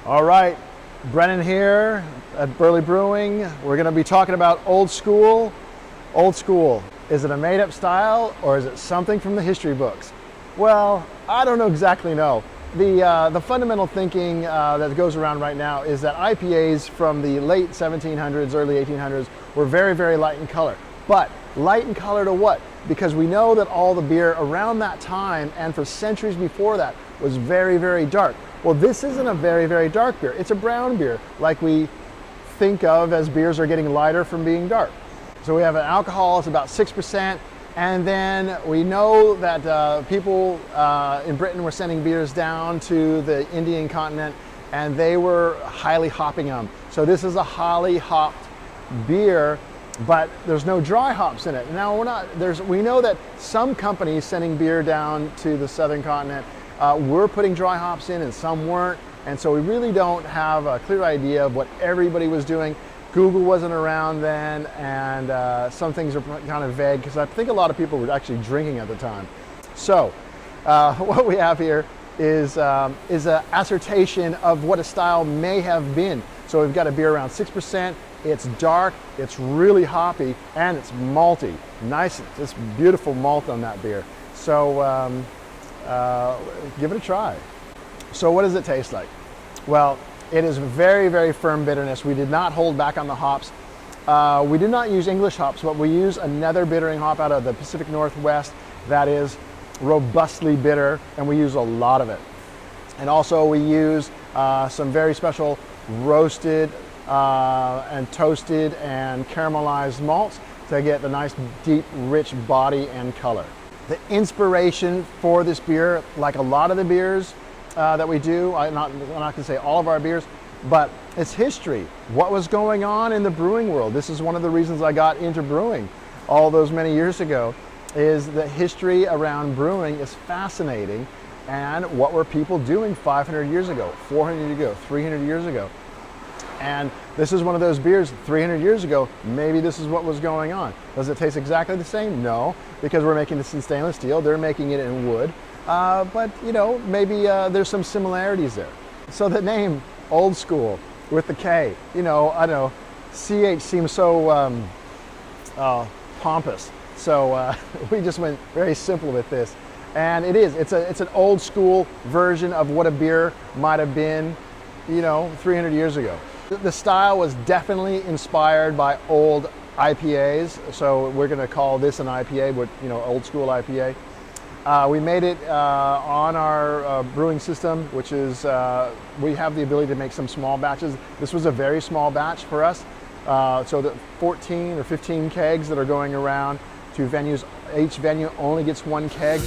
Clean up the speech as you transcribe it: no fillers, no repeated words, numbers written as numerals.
All right, Brennan here at Burleigh Brewing. We're going to be talking about Old Skool. Old Skool, is it a made-up style or is it something from the history books? Well, I don't exactly know. The fundamental thinking that goes around right now is that IPAs from the late 1700s, early 1800s were very, very light in color. But light in color to what? Because we know that all the beer around that time and for centuries before that was very, very dark. Well, this isn't a very, very dark beer. It's a brown beer, like we think of as beers are getting lighter from being dark. So we have an alcohol, it's about 6%, and then we know that people in Britain were sending beers down to the Indian continent, and they were highly hopping them. So this is a highly hopped beer, but there's no dry hops in it. Now we know that some companies sending beer down to the southern continent were putting dry hops in and some weren't, and so we really don't have a clear idea of what everybody was doing. Google wasn't around then, and some things are kind of vague because I think a lot of people were actually drinking at the time. So what we have here is an assertion of what a style may have been. So we've got a beer around 6%, it's dark, it's really hoppy, and it's malty. Nice, it's beautiful malt on that beer. So give it a try. So what does it taste like? Well, it is very, very firm bitterness. We did not hold back on the hops. We did not use English hops, but we use another bittering hop out of the Pacific Northwest that is robustly bitter, and we use a lot of it. And also we use some very special roasted and toasted and caramelized malts to get the nice, deep, rich body and color. The inspiration for this beer, like a lot of the beers that we do, I'm not going to say all of our beers, but it's history. What was going on in the brewing world? This is one of the reasons I got into brewing all those many years ago, is the history around brewing is fascinating, and what were people doing 500 years ago, 400 years ago, 300 years ago. And this is one of those beers 300 years ago, maybe this is what was going on. Does it taste exactly the same? No, because we're making this in stainless steel, they're making it in wood. But you know, maybe there's some similarities there. So the name Old Skool with the K, you know, I don't know, CH seems so pompous. So we just went very simple with this. And it's an old school version of what a beer might have been, you know, 300 years ago. The style was definitely inspired by old IPAs, so we're going to call this an IPA, you know, Old Skool IPA. We made it on our brewing system, which is we have the ability to make some small batches. This was a very small batch for us, so the 14 or 15 kegs that are going around to venues. Each venue only gets one keg.